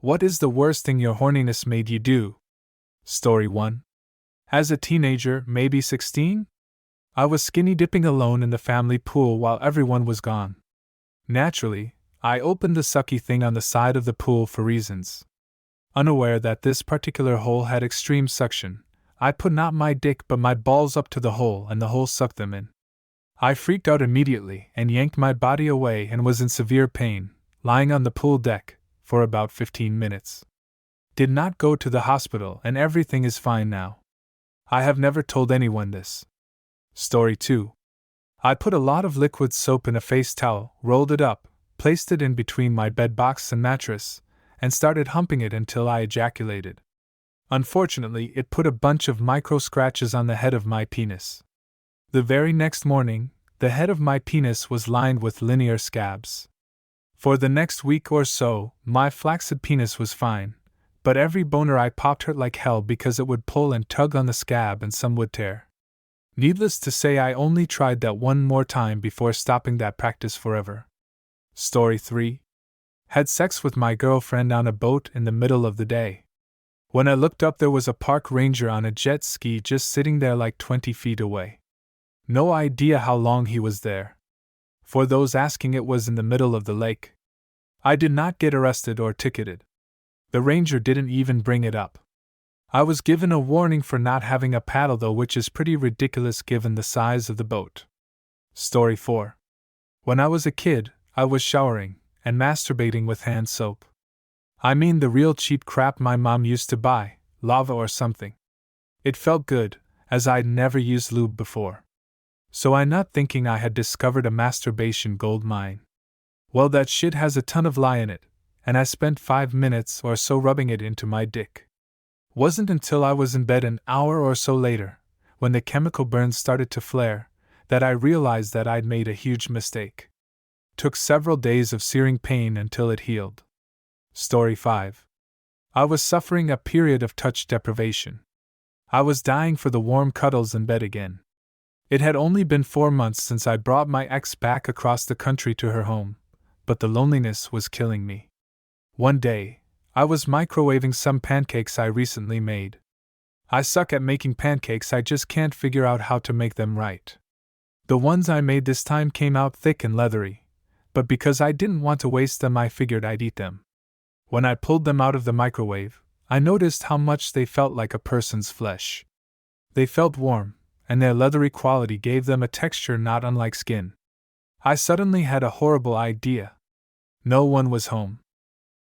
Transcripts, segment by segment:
What is the worst thing your horniness made you do? Story 1. As a teenager, maybe 16? I was skinny dipping alone in the family pool while everyone was gone. Naturally, I opened the sucky thing on the side of the pool for reasons. Unaware that this particular hole had extreme suction, I put not my dick but my balls up to the hole and the hole sucked them in. I freaked out immediately and yanked my body away and was in severe pain, lying on the pool deck, for about 15 minutes. Did not go to the hospital and everything is fine now. I have never told anyone this. Story 2. I put a lot of liquid soap in a face towel, rolled it up, placed it in between my bed box and mattress, and started humping it until I ejaculated. Unfortunately, it put a bunch of micro scratches on the head of my penis. The very next morning, the head of my penis was lined with linear scabs. For the next week or so, my flaccid penis was fine, but every boner I popped hurt like hell because it would pull and tug on the scab and some would tear. Needless to say, I only tried that one more time before stopping that practice forever. Story 3. Had sex with my girlfriend on a boat in the middle of the day. When I looked up, there was a park ranger on a jet ski just sitting there like 20 feet away. No idea how long he was there. For those asking, it was in the middle of the lake. I did not get arrested or ticketed. The ranger didn't even bring it up. I was given a warning for not having a paddle though, which is pretty ridiculous given the size of the boat. Story 4. When I was a kid, I was showering and masturbating with hand soap. I mean the real cheap crap my mom used to buy, Lava or something. It felt good, as I'd never used lube before. So I, not thinking I had discovered a masturbation gold mine. Well, that shit has a ton of lye in it, and I spent 5 minutes or so rubbing it into my dick. Wasn't until I was in bed an hour or so later, when the chemical burns started to flare, that I realized that I'd made a huge mistake. Took several days of searing pain until it healed. Story 5. I was suffering a period of touch deprivation. I was dying for the warm cuddles in bed again. It had only been 4 months since I brought my ex back across the country to her home, but the loneliness was killing me. One day, I was microwaving some pancakes I recently made. I suck at making pancakes, I just can't figure out how to make them right. The ones I made this time came out thick and leathery, but because I didn't want to waste them, I figured I'd eat them. When I pulled them out of the microwave, I noticed how much they felt like a person's flesh. They felt warm, and their leathery quality gave them a texture not unlike skin. I suddenly had a horrible idea. No one was home.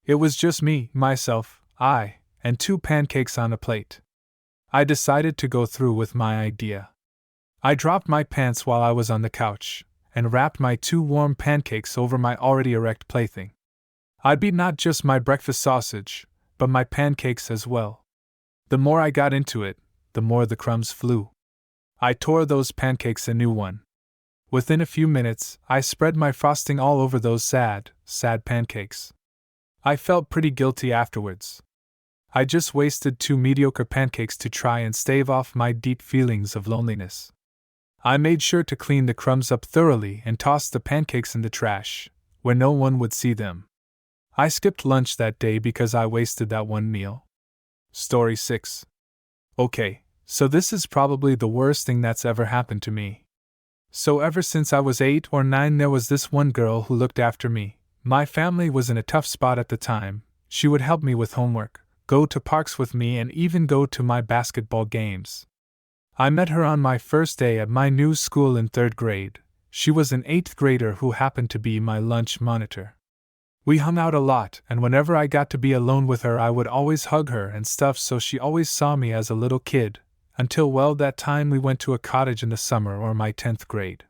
It was just me, myself, I, and 2 pancakes on a plate. I decided to go through with my idea. I dropped my pants while I was on the couch, and wrapped my 2 warm pancakes over my already erect plaything. I beat not just my breakfast sausage, but my pancakes as well. The more I got into it, the more the crumbs flew. I tore those pancakes a new one. Within a few minutes, I spread my frosting all over those sad pancakes. I felt pretty guilty afterwards. I just wasted 2 mediocre pancakes to try and stave off my deep feelings of loneliness. I made sure to clean the crumbs up thoroughly and tossed the pancakes in the trash, where no one would see them. I skipped lunch that day because I wasted that one meal. Story 6. Okay, so this is probably the worst thing that's ever happened to me. So ever since I was 8 or 9, there was this one girl who looked after me. My family was in a tough spot at the time. She would help me with homework, go to parks with me, and even go to my basketball games. I met her on my first day at my new school in 3rd grade. She was an 8th grader who happened to be my lunch monitor. We hung out a lot, and whenever I got to be alone with her, I would always hug her and stuff, so she always saw me as a little kid, until, well, that time we went to a cottage in the summer or my 10th grade.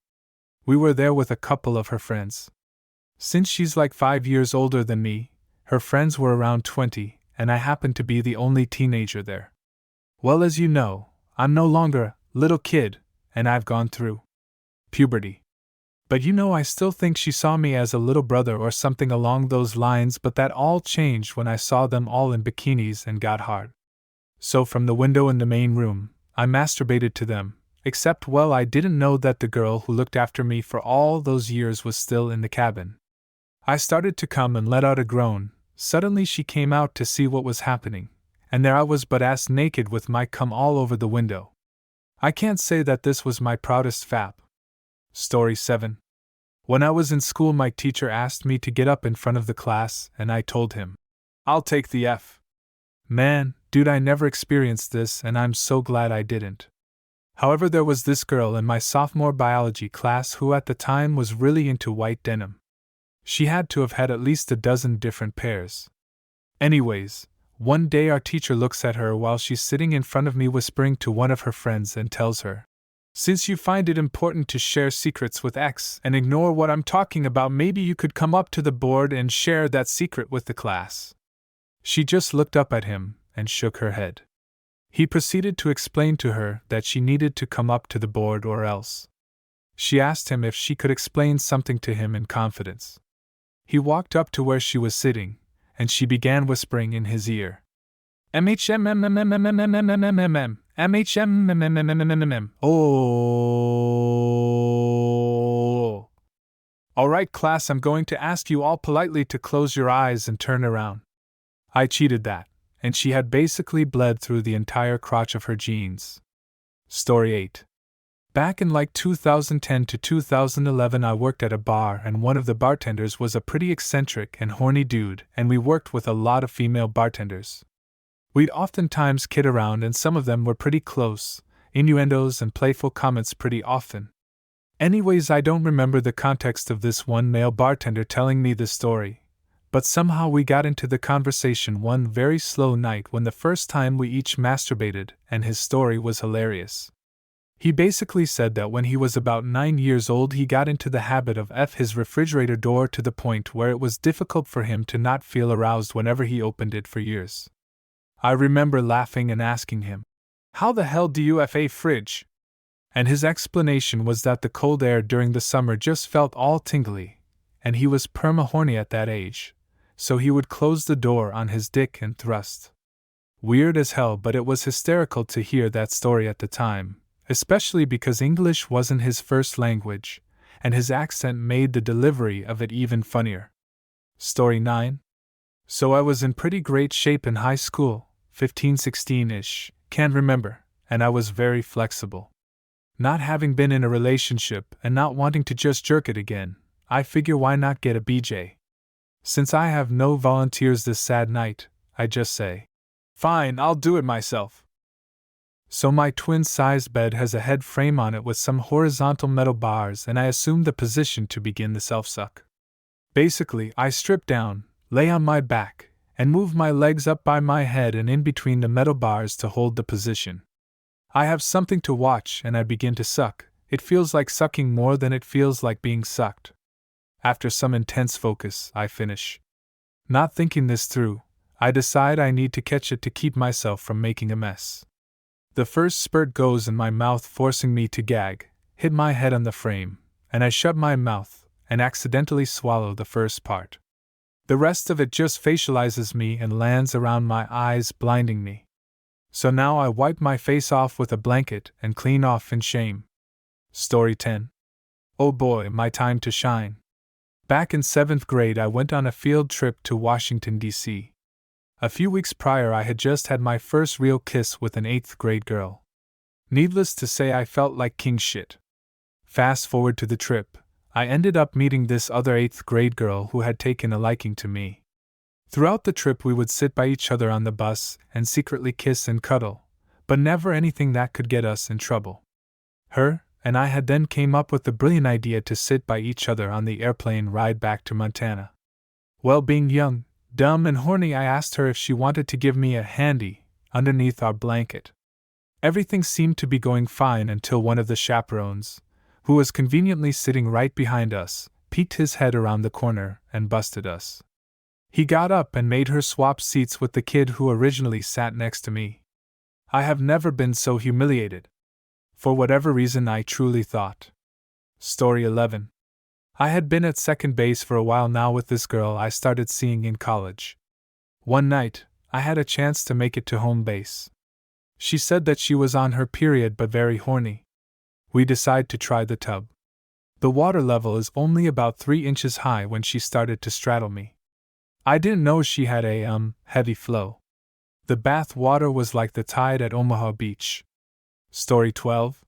We were there with a couple of her friends. Since she's like 5 years older than me, her friends were around 20, and I happened to be the only teenager there. Well, as you know, I'm no longer a little kid, and I've gone through puberty. But you know, I still think she saw me as a little brother or something along those lines, but that all changed when I saw them all in bikinis and got hard. So from the window in the main room, I masturbated to them, except, well, I didn't know that the girl who looked after me for all those years was still in the cabin. I started to come and let out a groan, Suddenly she came out to see what was happening, and there I was butt ass naked with my cum all over the window. I can't say that this was my proudest fap. Story 7. When I was in school, my teacher asked me to get up in front of the class, and I told him, "I'll take the F." Man, dude, I never experienced this, and I'm so glad I didn't. However, there was this girl in my sophomore biology class who at the time was really into white denim. She had to have had at least a dozen different pairs. Anyways, one day our teacher looks at her while she's sitting in front of me whispering to one of her friends and tells her, "Since you find it important to share secrets with X and ignore what I'm talking about, maybe you could come up to the board and share that secret with the class." She just looked up at him and shook her head. He proceeded to explain to her that she needed to come up to the board or else. She asked him if she could explain something to him in confidence. He walked up to where she was sitting, and she began whispering in his ear, "MHMMMMMMMMMMMM, MHMMMMMMMM, oh." "Alright, class, I'm going to ask you all politely to close your eyes and turn around." I cheated that, and she had basically bled through the entire crotch of her jeans. Story 8. Back in like 2010 to 2011, I worked at a bar, and one of the bartenders was a pretty eccentric and horny dude, and we worked with a lot of female bartenders. We'd oftentimes kid around, and some of them were pretty close, innuendos and playful comments pretty often. Anyways, I don't remember the context of this one male bartender telling me the story, but somehow we got into the conversation one very slow night when the first time we each masturbated, and his story was hilarious. He basically said that when he was about 9 years old, he got into the habit of his refrigerator door to the point where it was difficult for him to not feel aroused whenever he opened it for years. I remember laughing and asking him, "How the hell do you a fridge?" And his explanation was that the cold air during the summer just felt all tingly, and he was perma-horny at that age, so he would close the door on his dick and thrust. Weird as hell, but it was hysterical to hear that story at the time, especially because English wasn't his first language, and his accent made the delivery of it even funnier. Story 9. So I was in pretty great shape in high school, 15-16-ish, can't remember, and I was very flexible. Not having been in a relationship and not wanting to just jerk it again, I figure why not get a BJ? Since I have no volunteers this sad night, I just say, "Fine, I'll do it myself." So my twin-sized bed has a head frame on it with some horizontal metal bars, and I assume the position to begin the self-suck. Basically, I strip down, lay on my back, and move my legs up by my head and in between the metal bars to hold the position. I have something to watch and I begin to suck. It feels like sucking more than it feels like being sucked. After some intense focus, I finish. Not thinking this through, I decide I need to catch it to keep myself from making a mess. The first spurt goes in my mouth, forcing me to gag, hit my head on the frame, and I shut my mouth and accidentally swallow the first part. The rest of it just facializes me and lands around my eyes, blinding me. So now I wipe my face off with a blanket and clean off in shame. Story 10. Oh boy, my time to shine. Back in 7th grade, I went on a field trip to Washington, D.C. A few weeks prior, I had just had my first real kiss with an 8th grade girl. Needless to say, I felt like king shit. Fast forward to the trip, I ended up meeting this other 8th grade girl who had taken a liking to me. Throughout the trip, we would sit by each other on the bus and secretly kiss and cuddle, but never anything that could get us in trouble. Her and I had then came up with the brilliant idea to sit by each other on the airplane ride back to Montana. Well, being young, dumb, and horny, I asked her if she wanted to give me a handy underneath our blanket. Everything seemed to be going fine until one of the chaperones, who was conveniently sitting right behind us, peeked his head around the corner and busted us. He got up and made her swap seats with the kid who originally sat next to me. I have never been so humiliated. For whatever reason, I truly thought. Story 11. I had been at second base for a while now with this girl I started seeing in college. One night, I had a chance to make it to home base. She said that she was on her period but very horny. We decide to try the tub. The water level is only about 3 inches high when she started to straddle me. I didn't know she had a heavy flow. The bath water was like the tide at Omaha Beach. Story 12.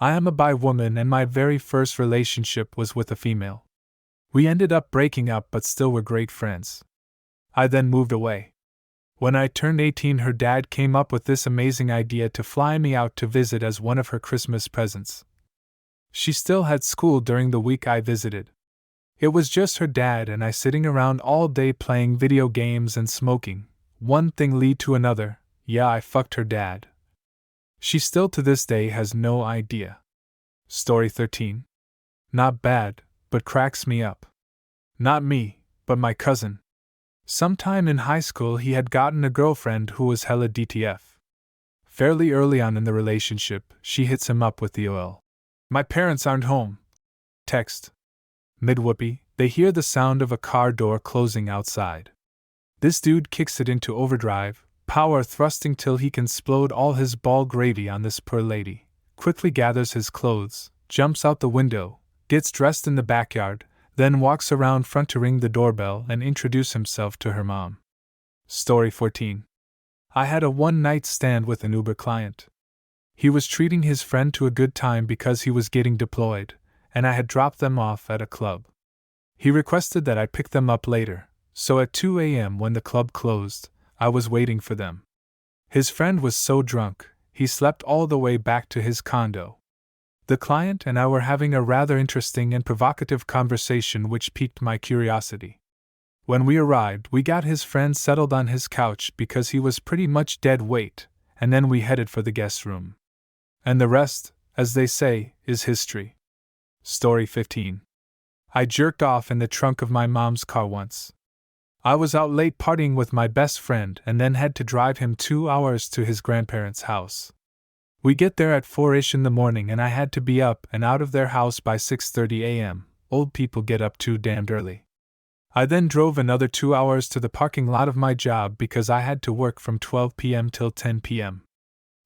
I am a bi woman and my very first relationship was with a female. We ended up breaking up but still were great friends. I then moved away. When I turned 18, her dad came up with this amazing idea to fly me out to visit as one of her Christmas presents. She still had school during the week I visited. It was just her dad and I sitting around all day playing video games and smoking. One thing lead to another. Yeah, I fucked her dad. She still to this day has no idea. Story 13. Not bad, but cracks me up. Not me, but my cousin. Sometime in high school he had gotten a girlfriend who was hella DTF. Fairly early on in the relationship, she hits him up with the OL. My parents aren't home. Text. Mid-whoopee, they hear the sound of a car door closing outside. This dude kicks it into overdrive, power thrusting till he can explode all his ball gravy on this poor lady, quickly gathers his clothes, jumps out the window, gets dressed in the backyard, then walks around front to ring the doorbell and introduce himself to her mom. Story 14. I had a one-night stand with an Uber client. He was treating his friend to a good time because he was getting deployed, and I had dropped them off at a club. He requested that I pick them up later, so at 2 a.m. when the club closed, I was waiting for them. His friend was so drunk, he slept all the way back to his condo. The client and I were having a rather interesting and provocative conversation which piqued my curiosity. When we arrived, we got his friend settled on his couch because he was pretty much dead weight, and then we headed for the guest room. And the rest, as they say, is history. Story 15. I jerked off in the trunk of my mom's car once. I was out late partying with my best friend and then had to drive him 2 hours to his grandparents' house. We get there at 4-ish in the morning and I had to be up and out of their house by 6:30 a.m. Old people get up too damned early. I then drove another 2 hours to the parking lot of my job because I had to work from 12 p.m. till 10 p.m.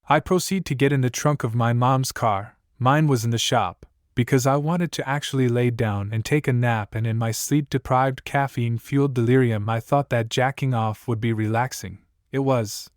I proceed to get in the trunk of my mom's car, mine was in the shop, because I wanted to actually lay down and take a nap, and in my sleep-deprived caffeine-fueled delirium I thought that jacking off would be relaxing. It was,